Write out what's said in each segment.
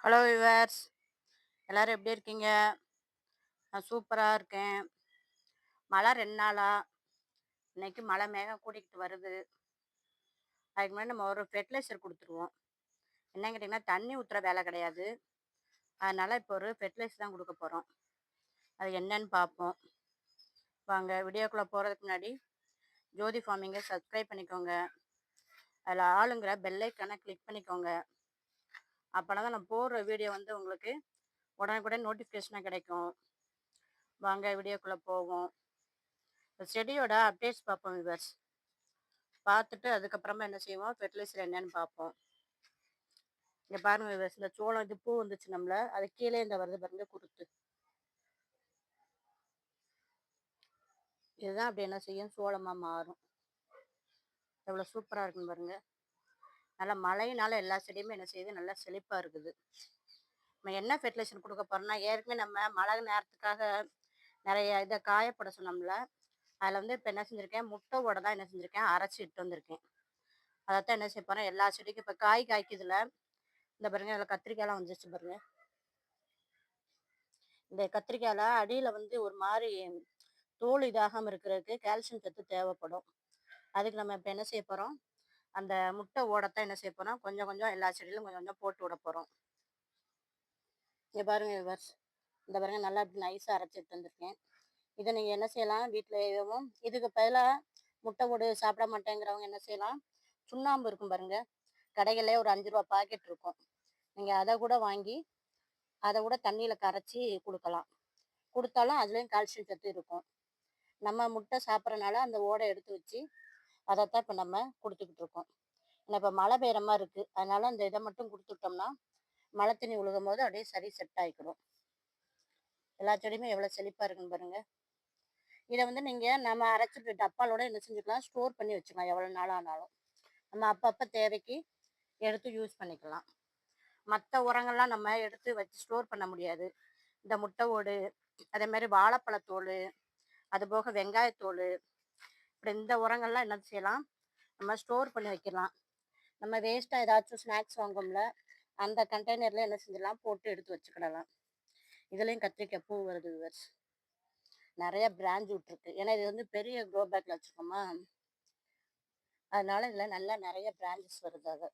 Hello viewers, எல்லாரும் எப்படி இருக்கீங்க? நான் சூப்பராக இருக்கேன். மழை 2 நாளா இன்னைக்கு மழை மேகம் கூட்டிகிட்டு வருது. அதுக்கு முன்னாடி நம்ம ஒரு ஃபெர்டிலைசர் கொடுத்துருவோம். என்னன்னு கேட்டிங்கன்னா தண்ணி ஊற்றுற வேலை கிடையாது. அதனால் இப்போ ஒரு ஃபெர்டிலைசர் தான் கொடுக்க போகிறோம். அது என்னன்னு பார்ப்போம். வாங்க வீடியோக்குள்ளே போகிறதுக்கு முன்னாடி ஜோதி ஃபார்மிங்கை சப்ஸ்கிரைப் பண்ணிக்கோங்க. அதில் ஆளுங்கிற பெல் ஐக்கானை கிளிக் பண்ணிக்கோங்க. அப்போனா தான் நான் போடுற வீடியோ உங்களுக்கு உடனுக்குடன் நோட்டிஃபிகேஷனாக கிடைக்கும். வாங்க வீடியோக்குள்ளே போவோம். செடியோட அப்டேட்ஸ் பார்ப்போம் விவர்ஸ். பார்த்துட்டு அதுக்கப்புறமா என்ன செய்வோம், ஃபெர்டிலைசர் என்னன்னு பார்ப்போம். இங்கே பாருங்க விவர்ஸ், இந்த சோளம் இது பூ வந்துச்சு நம்மள, அது கீழே இந்த வருது பாருங்க குருத்து. இதுதான் அப்படி என்ன செய்யும், சோளமாக மாறும். எவ்வளோ சூப்பராக இருக்குன்னு பாருங்க. நல்லா மழையினால எல்லா செடியுமே என்ன செய்யுது, நல்லா செழிப்பாக இருக்குது. நம்ம என்ன ஃபெர்டிலைசர் கொடுக்க போகிறோம்னா, ஏற்கனவே நம்ம மழை நேரத்துக்காக நிறைய இதை காயப்பட சொன்னோம்ல, அதில் இப்போ என்ன செஞ்சுருக்கேன், முட்டை ஓட தான் என்ன செஞ்சுருக்கேன், அரைச்சி இட்டு வந்திருக்கேன். அதைத்தான் என்ன செய்ய போகிறேன், எல்லா செடிக்கும் இப்போ காய் காய்க்குதுல, இந்த பாருங்க அதில் கத்திரிக்காயெல்லாம் வந்துச்சு பாருங்க. இந்த கத்திரிக்காயில் அடியில் ஒரு மாதிரி தோல் இதாகாமல் இருக்கிறதுக்கு கால்சியம் சத்து தேவைப்படும். அதுக்கு நம்ம இப்போ என்ன செய்ய போகிறோம், அந்த முட்டை ஓடத்தான் என்ன செய்ய போகிறோம், கொஞ்சம் கொஞ்சம் எல்லா செடியிலும் கொஞ்சம் கொஞ்சம் போட்டு விட போகிறோம். இங்கே பாருங்கள் விவர்ஸ், இந்த பாருங்க நல்லா இப்படி நைஸாக அரைச்சிட்டு வந்திருக்கேன். இதை நீங்கள் என்ன செய்யலாம், வீட்டில் இதுக்கு பதிலாக முட்டை ஓடு சாப்பிட மாட்டேங்கிறவங்க என்ன செய்யலாம், சுண்ணாம்பு இருக்கும் பாருங்க, கடைகளில் ஒரு 5 ரூபா பாக்கெட் இருக்கும். நீங்கள் அதை கூட வாங்கி அதை கூட தண்ணியில் கரைச்சி கொடுக்கலாம். கொடுத்தாலும் அதுலேயும் கால்சியம் சத்து இருக்கும். நம்ம முட்டை சாப்பிட்றனால அந்த ஓடை எடுத்து வச்சு அதைத்தான் இப்போ நம்ம கொடுத்துக்கிட்டு இருக்கோம். ஏன்னா இப்போ மழை பெய்கிற மாதிரி இருக்குது, அதனால அந்த இதை மட்டும் கொடுத்துட்டோம்னா மழை தண்ணி விழுகும் போது அப்படியே சரி செட் ஆகிக்கிறோம். எல்லா செடியுமே எவ்வளோ செழிப்பாக இருக்குன்னு பாருங்க. இதை நீங்கள் நம்ம அரைச்சிட்டு டப்பாலோட என்ன செஞ்சுக்கலாம், ஸ்டோர் பண்ணி வச்சுக்கலாம். எவ்வளோ நாள் ஆனாலும் நம்ம அப்பப்போ தேவைக்கு எடுத்து யூஸ் பண்ணிக்கலாம். மற்ற உரங்கள்லாம் நம்ம எடுத்து வச்சு ஸ்டோர் பண்ண முடியாது. இந்த முட்டை ஓடு, அதே மாதிரி வாழைப்பழத்தோல், அதுபோக வெங்காயத்தோல், இப்படி இந்த உரங்கள்லாம் என்ன செய்யலாம், நம்ம ஸ்டோர் பண்ணி வைக்கலாம். நம்ம வேஸ்ட்டாக ஏதாச்சும் ஸ்நாக்ஸ் வாங்குவோம்ல, அந்த கண்டெய்னரில் என்ன செஞ்சிடலாம், போட்டு எடுத்து வச்சுக்கிடலாம். இதுலேயும் கத்திரிக்காய் பூ வருது விவர்ஸ், நிறைய பிரான்ச் விட்டுருக்கு. ஏன்னா இது பெரிய க்ரோ பேக்கில் வச்சுருக்கோமா, அதனால இதில் நல்லா நிறைய பிரான்ச்சஸ் வருது. அது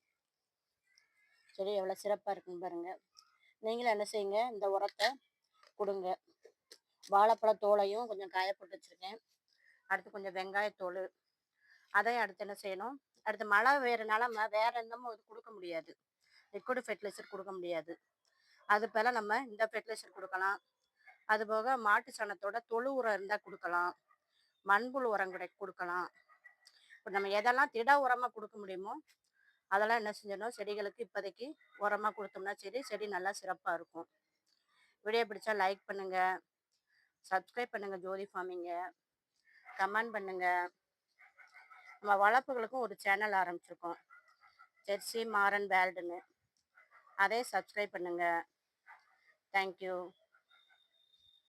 சரி, எவ்வளோ சிறப்பாக இருக்குன்னு பாருங்கள். நீங்களும் என்ன செய்யுங்க, இந்த உரத்தை கொடுங்க. வாழைப்பழத்தோலையும் கொஞ்சம் காயப்போட்டு வச்சுருக்கேன். அடுத்து கொஞ்சம் வெங்காயத்தோல், அதையும் அடுத்து என்ன செய்யணும், அடுத்து மழை வேறுனால நம்ம வேறு எந்தமும் இது கொடுக்க முடியாது, லிக்விட் ஃபெர்டிலைசர் கொடுக்க முடியாது. அது போல் நம்ம இந்த ஃபெர்டிலைசர் கொடுக்கலாம். அதுபோக மாட்டு சாணத்தோட தொழு உரம் இருந்தால் கொடுக்கலாம், மண்புழு உரம் கொடுக்கலாம். இப்போ நம்ம எதெல்லாம் திட உரமாக கொடுக்க முடியுமோ அதெல்லாம் என்ன செஞ்சிடணும், செடிகளுக்கு இப்போதைக்கு உரமாக கொடுத்தோம்னா செடி நல்லா சிறப்பாக இருக்கும். வீடியோ பிடிச்சா லைக் பண்ணுங்கள், சப்ஸ்கிரைப் பண்ணுங்கள் ஜோதி ஃபார்மிங்கை, கமெண்ட் பண்ணுங்கள். நம்ம வளர்ப்புகளுக்கும் ஒரு சேனல் ஆரம்பிச்சிருக்கோம், ஜெர்சி மாறன் வேல்டுன்னு, அதே சப்ஸ்கிரைப் பண்ணுங்கள். தேங்க்யூ.